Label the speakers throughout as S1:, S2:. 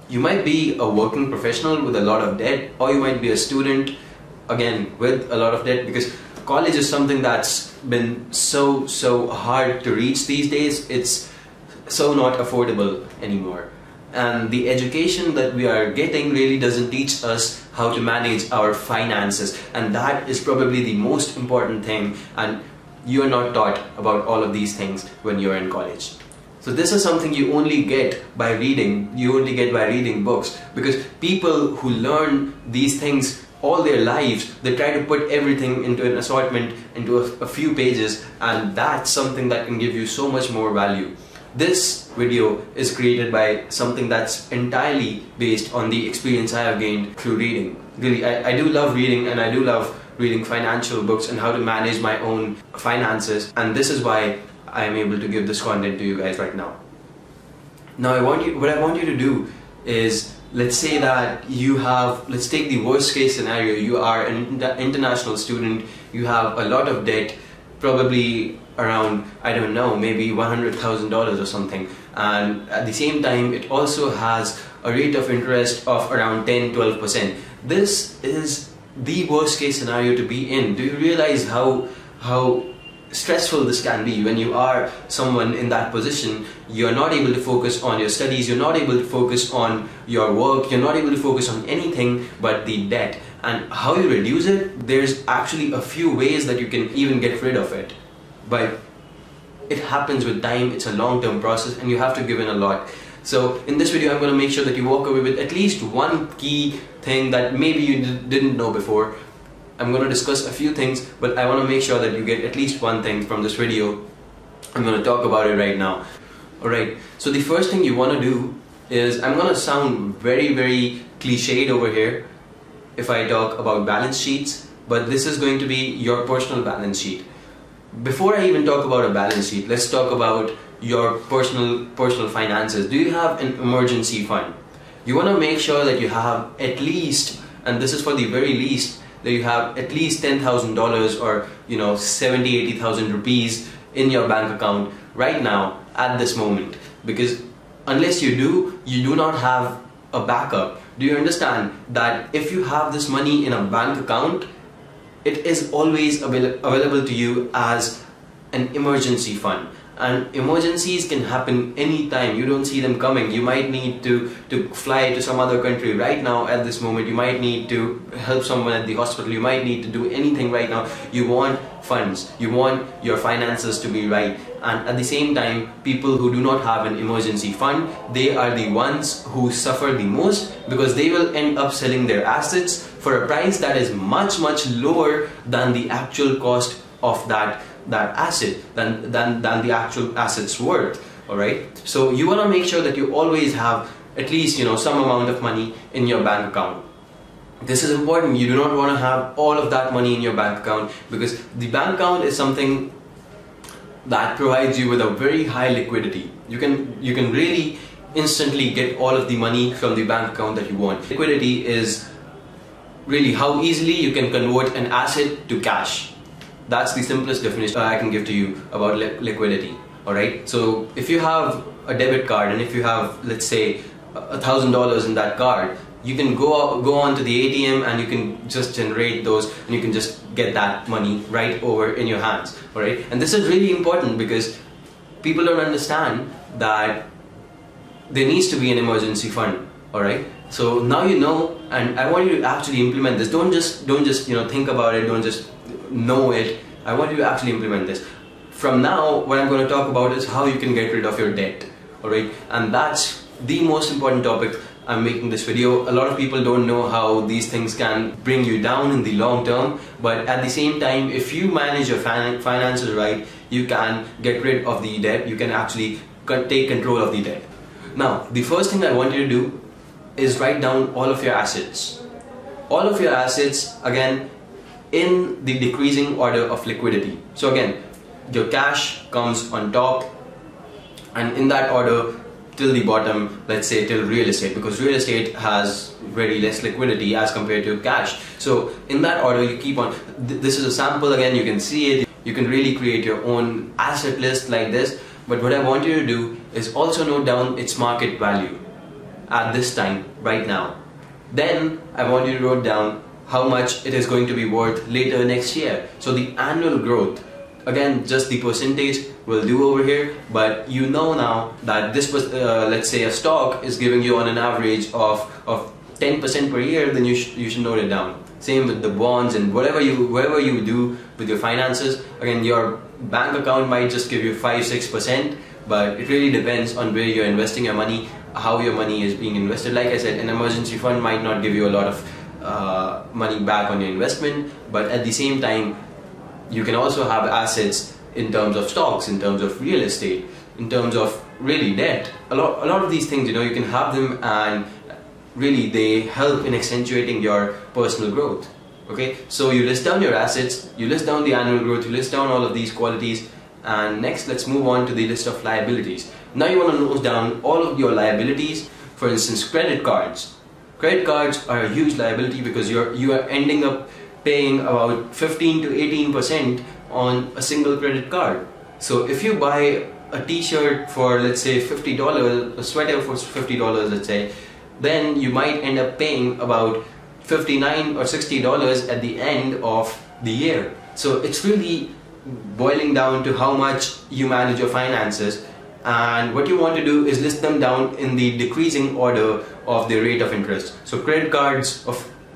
S1: You might be a working professional with a lot of debt, or you might be a student, again, with a lot of debt, because college is something that's been so hard to reach these days. It's so not affordable anymore. And the education that we are getting really doesn't teach us how to manage our finances, and that is probably the most important thing, and you are not taught about all of these things when you're in college. So this is something you only get by reading, books, because people who learn these things all their lives, they try to put everything into an assortment, into a few pages, and that's something that can give you so much more value. This video is created by something that's entirely based on the experience I have gained through reading. Really, I do love reading, and I do love reading financial books and how to manage my own finances, and this is why I am able to give this content to you guys right now. Now what I want you to do is, let's say that let's take the worst case scenario. You are an international student, you have a lot of debt, probably around, I don't know, maybe $100,000 or something, and at the same time it also has a rate of interest of around 10-12%. This is the worst case scenario to be in. Do you realize how stressful this can be when you are someone in that position? You're not able to focus on your studies, you're not able to focus on your work, you're not able to focus on anything but the debt. And how you reduce it, there's actually a few ways that you can even get rid of it. But it happens with time, it's a long-term process, and you have to give in a lot. So in this video I'm going to make sure that you walk away with at least one key thing that maybe you didn't know before. I'm going to discuss a few things, but I want to make sure that you get at least one thing from this video. I'm going to talk about it right now. Alright, so the first thing you want to do is, I'm going to sound very cliched over here if I talk about balance sheets, but this is going to be your personal balance sheet. Before I even talk about a balance sheet, let's talk about your personal finances. Do you have an emergency fund? You want to make sure that you have at least, and this is for the very least, that you have at least $10,000 or 70,000-80,000 rupees in your bank account right now at this moment, because unless you do not have a backup. Do you understand that if you have this money in a bank account, it is always available to you as an emergency fund? And emergencies can happen anytime. You don't see them coming. You might need to fly to some other country right now at this moment. You might need to help someone at the hospital. You might need to do anything right now. You want funds. You want your finances to be right. And at the same time, people who do not have an emergency fund, they are the ones who suffer the most, because they will end up selling their assets for a price that is much lower than the actual cost of that asset, than the actual asset's worth. Alright, so you want to make sure that you always have at least some amount of money in your bank account. This is important. You do not want to have all of that money in your bank account, because the bank account is something that provides you with a very high liquidity. You can really instantly get all of the money from the bank account that you want. Liquidity is really how easily you can convert an asset to cash. That's the simplest definition I can give to you about liquidity. Alright, so if you have a debit card, and if you have, let's say, $1,000 in that card, you can go on to the ATM and you can just generate those, and you can just get that money right over in your hands. Alright, and this is really important, because people don't understand that there needs to be an emergency fund. Alright, so now you know, and I want you to actually implement this. Don't just think about it, don't just know it. I want you to actually implement this. From now, what I'm going to talk about is how you can get rid of your debt. Alright, and that's the most important topic I'm making this video. A lot of people don't know how these things can bring you down in the long term, but at the same time, if you manage your finances right, you can get rid of the debt. You can actually take control of the debt. Now, the first thing I want you to do is write down all of your assets. All of your assets, again, in the decreasing order of liquidity. So again, your cash comes on top, and in that order till the bottom, let's say till real estate, because real estate has very less liquidity as compared to cash. So in that order you keep on. This is a sample, again, you can see it. You can really create your own asset list like this, but what I want you to do is also note down its market value. at this time, right now. Then I want you to write down how much it is going to be worth later next year. So the annual growth, again, just the percentage will do over here, but you know now that this was, let's say a stock is giving you on an average of 10% per year, then you should note it down. Same with the bonds and whatever you do with your finances. Again, your bank account might just give you 5-6%, but it really depends on where you're investing your money, how your money is being invested. Like I said, an emergency fund might not give you a lot of money back on your investment, but at the same time, you can also have assets in terms of stocks, in terms of real estate, in terms of really debt. A lot of these things, you can have them, and really they help in accentuating your personal growth. Okay, so you list down your assets, you list down the annual growth, you list down all of these qualities, and next let's move on to the list of liabilities. Now you want to note down all of your liabilities. For instance, credit cards. Credit cards are a huge liability because you are ending up paying about 15 to 18% on a single credit card. So if you buy a t-shirt for, let's say, $50, a sweater for $50, let's say, then you might end up paying about $59 or $60 at the end of the year. So it's really boiling down to how much you manage your finances, and what you want to do is list them down in the decreasing order of the rate of interest. So credit cards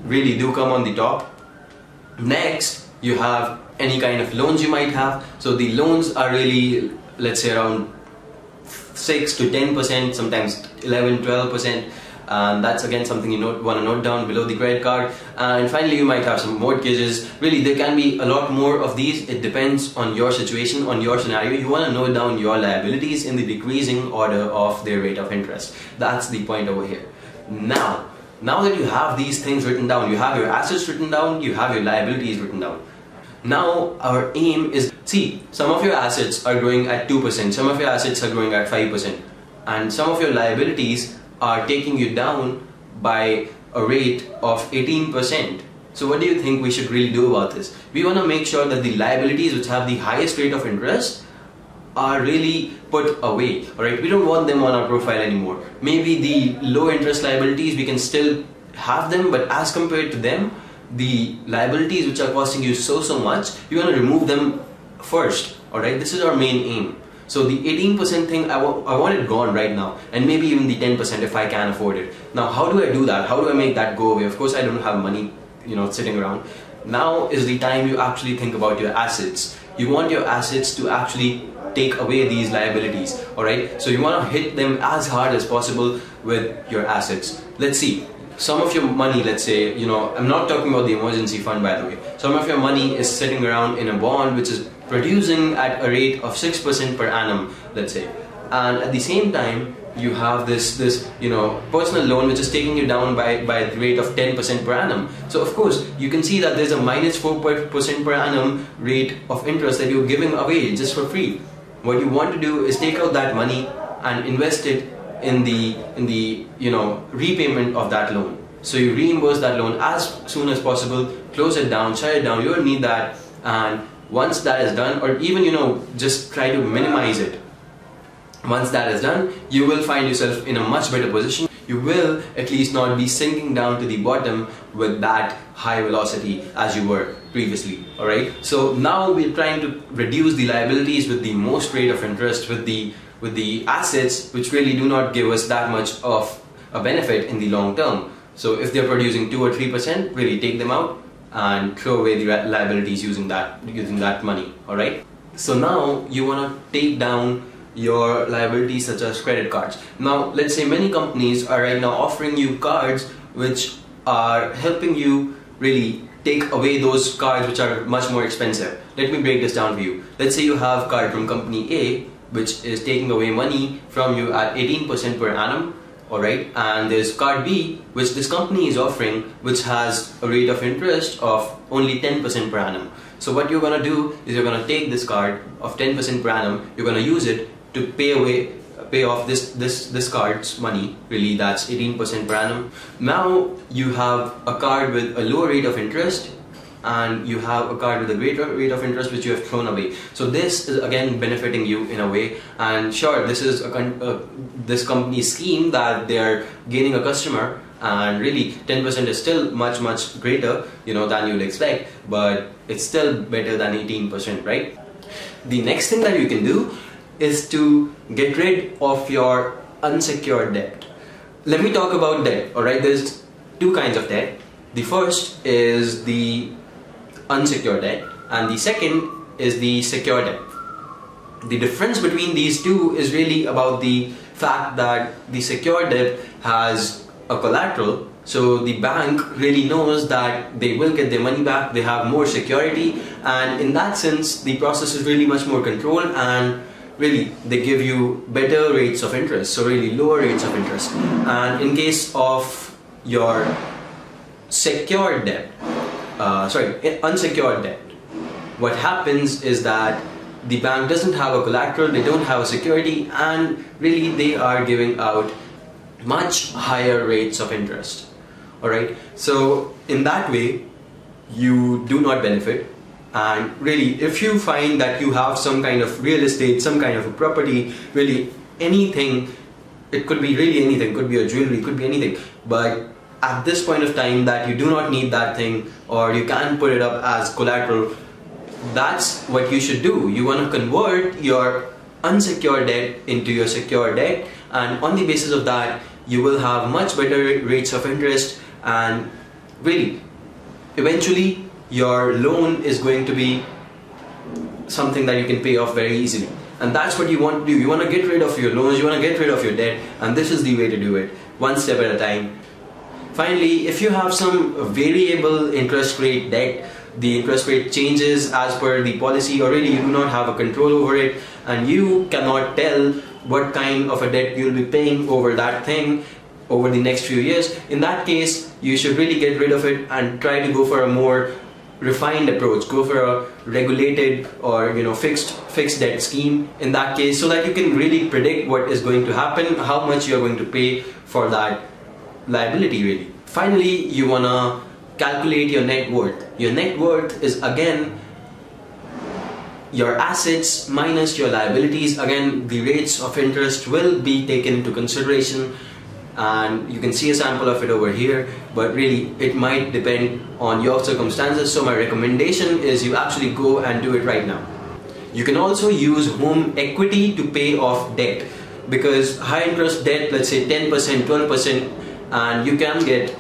S1: really do come on the top. Next, you have any kind of loans you might have. So the loans are really, let's say, around 6 to 10%, sometimes 11-12%. And that's again something you want to note down below the credit card. And finally, you might have some mortgages. Really, there can be a lot more of these. It depends on your situation, on your scenario. You want to note down your liabilities in the decreasing order of their rate of interest. That's the point over here. Now that you have these things written down, you have your assets written down, you have your liabilities written down. Now our aim is, see, some of your assets are growing at 2%, some of your assets are growing at 5%, and some of your liabilities are taking you down by a rate of 18%. So what do you think we should really do about this? We want to make sure that the liabilities which have the highest rate of interest are really put away. Alright, we don't want them on our profile anymore. Maybe the low interest liabilities, we can still have them, but as compared to them, the liabilities which are costing you so much, you want to remove them first. Alright, this is our main aim. So the 18% thing, I want it gone right now, and maybe even the 10% if I can afford it. Now, how do I do that? How do I make that go away? Of course, I don't have money, sitting around. Now is the time you actually think about your assets. You want your assets to actually take away these liabilities, alright? So you want to hit them as hard as possible with your assets. Let's see. Some of your money, let's say, I'm not talking about the emergency fund, by the way. Some of your money is sitting around in a bond which is producing at a rate of 6% per annum, let's say. And at the same time, you have this personal loan which is taking you down by the rate of 10% per annum. So of course, you can see that there's a minus 4% per annum rate of interest that you're giving away just for free. What you want to do is take out that money and invest it in the repayment of that loan. So you reimburse that loan as soon as possible, close it down, shut it down. You don't need that. And once that is done, or even just try to minimize it. Once that is done, you will find yourself in a much better position. You will at least not be sinking down to the bottom with that high velocity as you were previously. Alright, so now we're trying to reduce the liabilities with the most rate of interest, with the assets which really do not give us that much of a benefit in the long term. So if they're producing 2 or 3%, really take them out and throw away the liabilities using that money. Alright, so now you want to take down your liabilities such as credit cards. Now let's say many companies are right now offering you cards which are helping you really take away those cards which are much more expensive. Let me break this down for you. Let's say you have a card from company A which is taking away money from you at 18% per annum. Alright, and there's card B which this company is offering, which has a rate of interest of only 10% per annum. So what you're gonna do is you're gonna take this card of 10% per annum, you're gonna use it to pay off this card's money, really that's 18% per annum. Now you have a card with a lower rate of interest, and you have a card with a greater rate of interest which you have thrown away. So this is again benefiting you in a way, and sure, this is this company's scheme that they are gaining a customer, and really 10% is still much greater, you know, than you'll expect, but it's still better than 18%, right? The next thing that you can do is to get rid of your unsecured debt. Let me talk about debt, alright? There's two kinds of debt. The first is the unsecured debt, and the second is the secured debt. The difference between these two is really about the fact that the secured debt has a collateral, so the bank really knows that they will get their money back, they have more security, and in that sense the process is really much more controlled, and really they give you better rates of interest, so really lower rates of interest. And in case of your secured debt, unsecured debt, what happens is that the bank doesn't have a collateral, they don't have a security, and really they are giving out much higher rates of interest. Alright, so in that way you do not benefit. And really, if you find that you have some kind of real estate, some kind of a property, really anything, it could be really anything, could be a jewelry, could be anything, but at this point of time that you do not need that thing, or you can't put it up as collateral, that's what you should do. You want to convert your unsecured debt into your secured debt, and on the basis of that you will have much better rates of interest, and really eventually your loan is going to be something that you can pay off very easily. And that's what you want to do. You want to get rid of your loans, you want to get rid of your debt, and this is the way to do it, one step at a time. Finally, if you have some variable interest rate debt, the interest rate changes as per the policy, or really you do not have a control over it, and you cannot tell what kind of a debt you'll be paying over that thing over the next few years. In that case, you should really get rid of it and try to go for a more refined approach, go for a regulated or fixed debt scheme in that case, so that you can really predict what is going to happen, how much you're going to pay for that liability really. Finally, you want to calculate your net worth. Your net worth is again your assets minus your liabilities. Again, the rates of interest will be taken into consideration, and you can see a sample of it over here, but really it might depend on your circumstances, so my recommendation is you actually go and do it right now. You can also use home equity to pay off debt, because high interest debt, let's say 10%, 12%, and you can get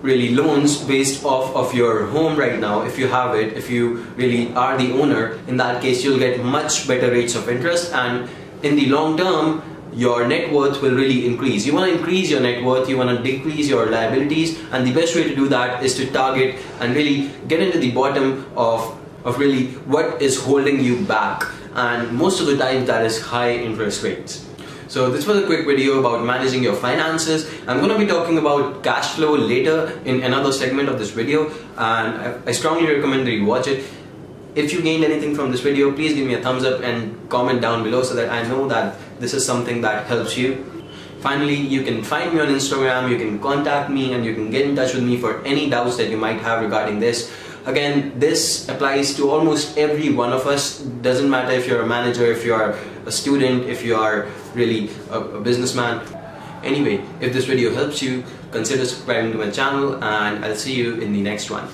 S1: really loans based off of your home right now. If you have it, if you really are the owner, in that case you'll get much better rates of interest, and in the long term your net worth will really increase. You want to increase your net worth, you want to decrease your liabilities, and the best way to do that is to target and really get into the bottom of really what is holding you back, and most of the time that is high interest rates. So this was a quick video about managing your finances. I'm going to be talking about cash flow later in another segment of this video, and I strongly recommend that you watch it. If you gained anything from this video, please give me a thumbs up and comment down below so that I know that this is something that helps you. Finally, you can find me on Instagram, you can contact me, and you can get in touch with me for any doubts that you might have regarding this. Again, this applies to almost every one of us. Doesn't matter if you're a manager, if you're a student, if you are really a businessman. Anyway, if this video helps you, consider subscribing to my channel, and I'll see you in the next one.